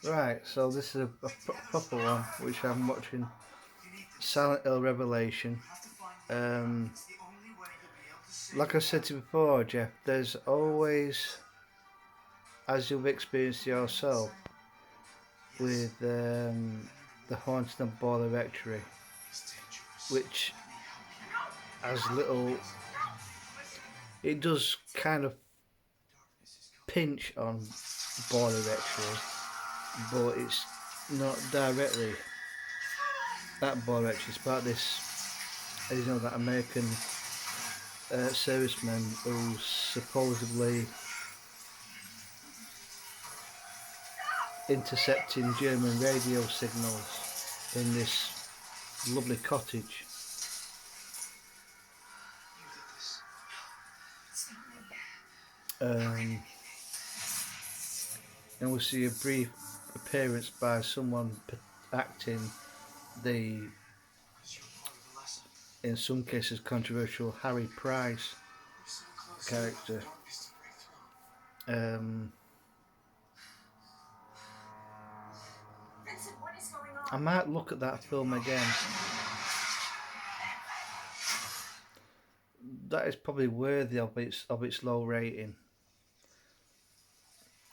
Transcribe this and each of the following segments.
Right, so this is a proper one which I'm watching. Silent Hill Revelation. Um, like I said to you before, Jeff, there's always, as you've experienced yourself, with the Haunting of Borley Rectory, which has little. It does kind of pinch on Borley Rectory, but it's not directly that Borley Rectory. It's about this, you know, that American serviceman who supposedly intercepting German radio signals in this lovely cottage. Um, and we see a brief appearance by someone acting the, in some cases, controversial Harry Price character. Um, I might look at that film again. That is probably worthy of its low rating.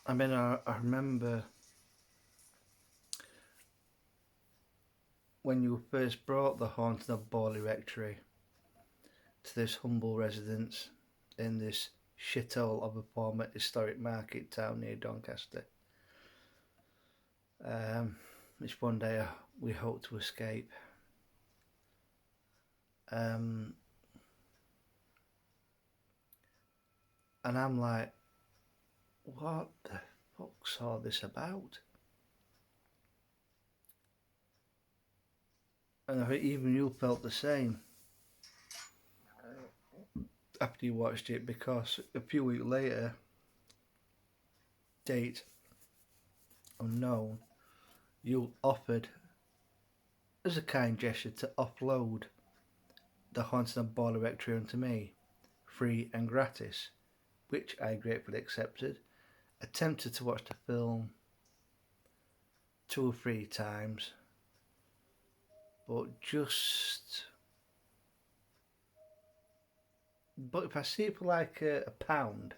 I mean, I remember when you first brought the Haunting of Borley Rectory to this humble residence in this shithole of a former historic market town near Doncaster, which one day we hope to escape. And I'm like, what the fuck's all this about? And I think even you felt the same after you watched it, because a few weeks later, date unknown, you offered, as a kind gesture, to offload the Haunting of Borley Rectory onto me, free and gratis, which I gratefully accepted. Attempted to watch the film 2 or 3 times, but if I see it for like a pound,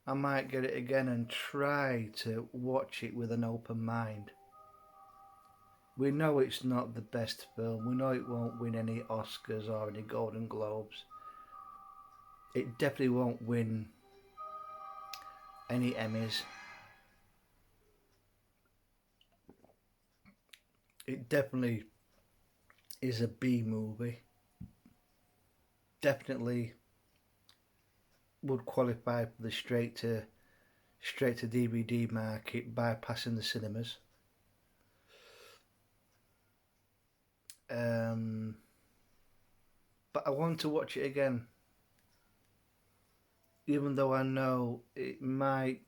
I might get it again and try to watch it with an open mind. We know it's not the best film. We know it won't win any Oscars or any Golden Globes. It definitely won't win any Emmys. It definitely is a B movie. Definitely would qualify for the straight to DVD market, bypassing the cinemas. But I want to watch it again, even though I know it might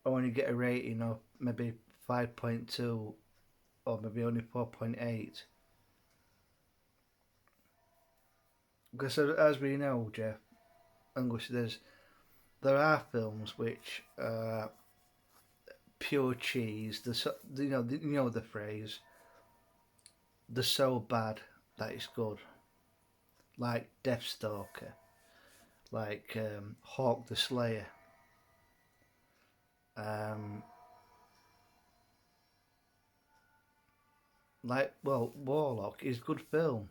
only get a rating of maybe 5.2 or maybe only 4.8. Because as we know, Jeff, English, there are films which are pure cheese. You know the phrase. They're so bad that it's good. Like Deathstalker, like Hawk the Slayer. Warlock is a good film,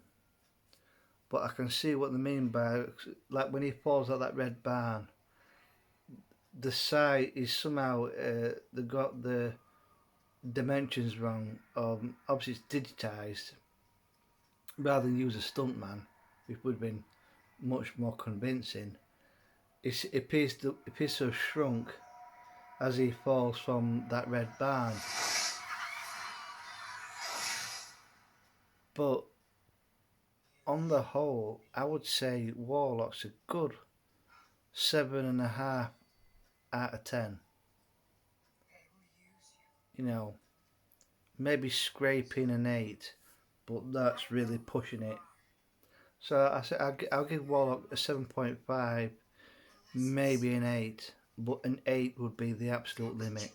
but I can see what they mean by, like, when he falls out that red barn. The side is somehow they got the dimensions wrong. Obviously, it's digitized rather than use a stuntman, which would have been much more convincing. It appears so shrunk as he falls from that red barn. But on the whole, I would say Warlock's a good 7.5 out of 10. You know, maybe scraping an 8, but that's really pushing it. So I'll give Warlock a 7.5 maybe an 8, but an 8 would be the absolute limit.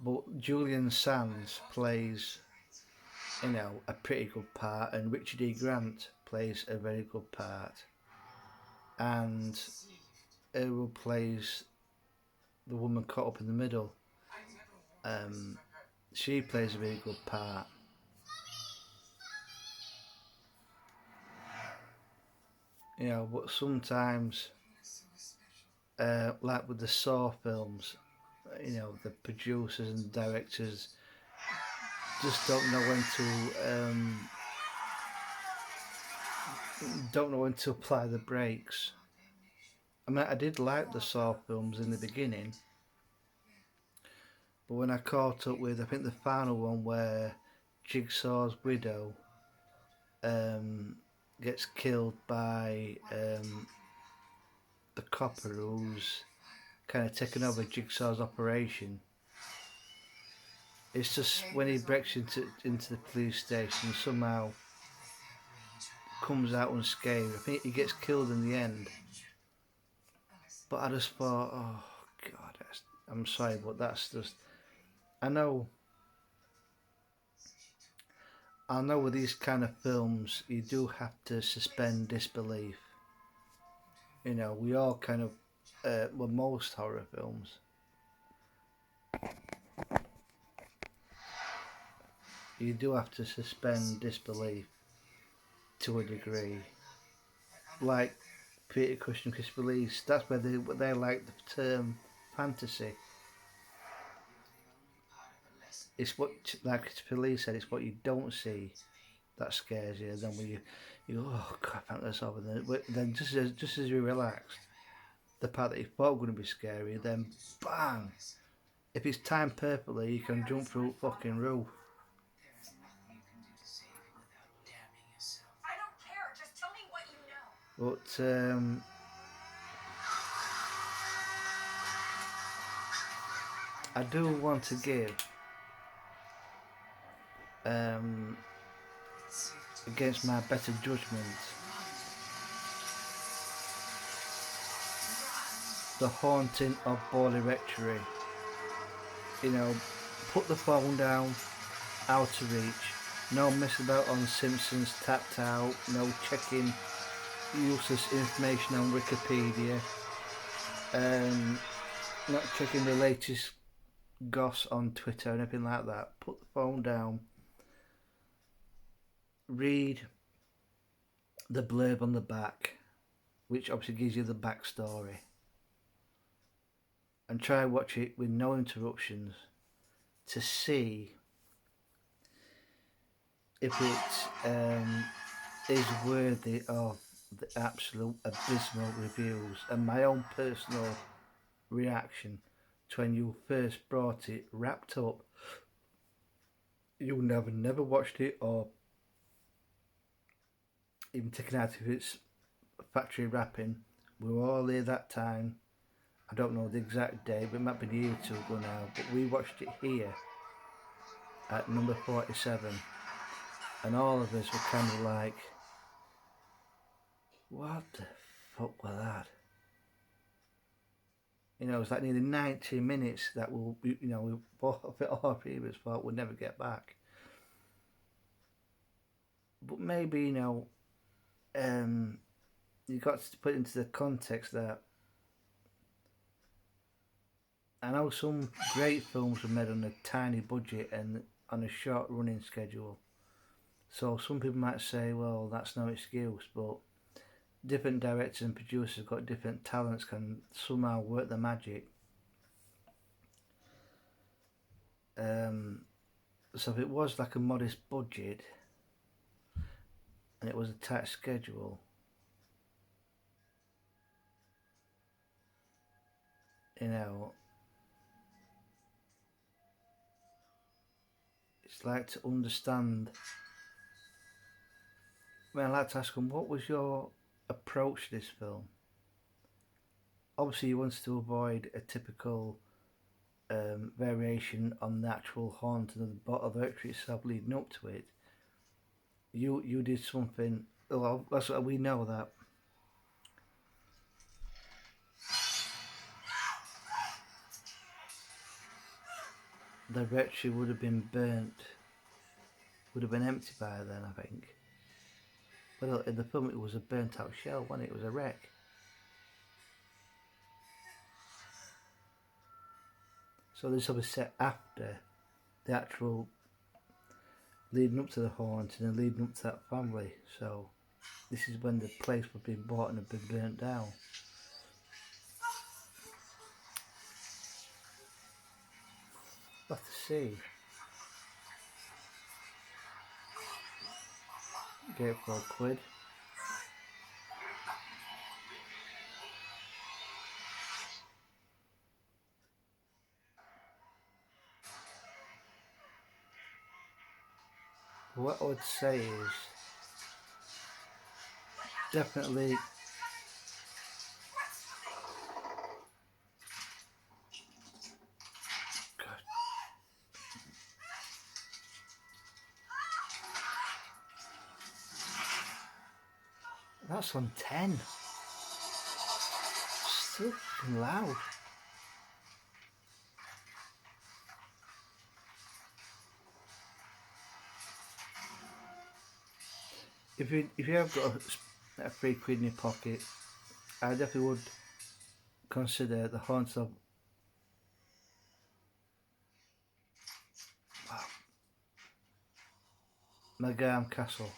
But Julian Sands plays, a pretty good part, and Richard E. Grant plays a very good part, and Errol plays the woman caught up in the middle. She plays a very good part. But sometimes, like with the Saw films, the producers and directors just don't know when to apply the brakes. I mean, I did like the Saw films in the beginning, but when I caught up with, I think the final one where Jigsaw's widow gets killed by the copper who's kind of taken over Jigsaw's operation. It's just when he breaks into the police station, somehow comes out unscathed. I think he gets killed in the end. But I just thought, oh God, I'm sorry, but that's just. I know with these kind of films, you do have to suspend disbelief. We all kind of, most horror films. You do have to suspend disbelief to a degree. Like Peter Cushing and Christopher Lee, that's where they like the term fantasy. It's what, like Christopher Lee said, it's what you don't see that scares you. Then when you go, oh God, I think that's over. Then just as you relaxed, the part that you thought was going to be scary, then bang! If it's timed perfectly, you can jump through a fucking roof. I don't care. Just tell me what you know. But I do want to give against my better judgment, The Haunting of Borley Rectory. Put the phone down, out of reach. No messing about on Simpsons, tapped out. No checking useless information on Wikipedia. Not checking the latest goss on Twitter or anything like that. Put the phone down. Read the blurb on the back, which obviously gives you the backstory, and try and watch it with no interruptions to see if it is worthy of the absolute abysmal reviews and my own personal reaction to when you first brought it wrapped up. You never watched it or even taken out of its factory wrapping. We were all here that time. I don't know the exact day, but it might be a year or two ago now. But we watched it here at number 47, and all of us were kind of like, what the fuck was that? It's like nearly 90 minutes that we both of it, all three of us thought we'd never get back. But maybe, you got to put into the context that I know some great films were made on a tiny budget and on a short running schedule. So some people might say, well, that's no excuse, but different directors and producers got different talents, can somehow work the magic. So if it was like a modest budget and it was a tight schedule, it's like to understand. I'd like to ask them, what was your approach to this film? Obviously, you wanted to avoid a typical variation on the actual haunting of the rectory itself leading up to it. You did something. Well, that's what we know, that the rectory would have been burnt, would have been empty by then, I think. Well, in the film it was a burnt out shell, wasn't it? It was a wreck. So this will be set after the actual leading up to the haunting and leading up to that family. So this is when the place was being bought and had been burnt down. We'll have to see. Get it for £1. What I would say is definitely God. That's on 10. Still fucking loud. If you have got a £3 in your pocket, I definitely would consider the Haunts of Magham Castle.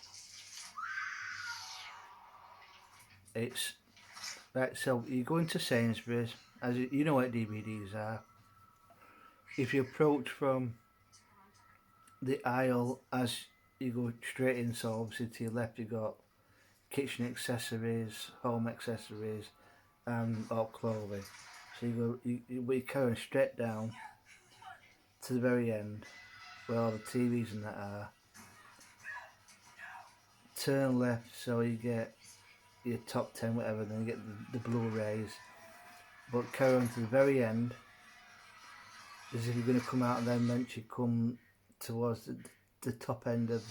It's right, so you go into Sainsbury's, as you know what DVDs are. If you approach from the aisle as you go straight in, so obviously to your left you got kitchen accessories, home accessories, and all clothing. So you carry on straight down to the very end where all the TVs and that are. Turn left, so you get your top 10, whatever, then you get the Blu-rays. But carry on to the very end, as if you're going to come out and then eventually come towards the top end of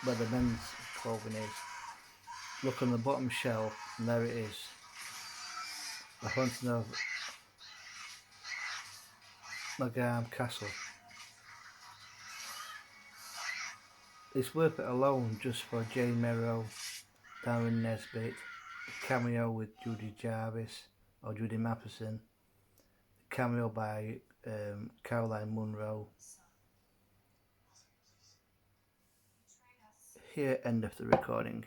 where the men's clothing is. Look on the bottom shelf, and there it is. The Haunting of Magham Castle. It's worth it alone just for Jane Merrow, Darren Nesbitt, the cameo with Judy Jarvis or Judy Matheson, the cameo by Caroline Munro. Here, end of the recording.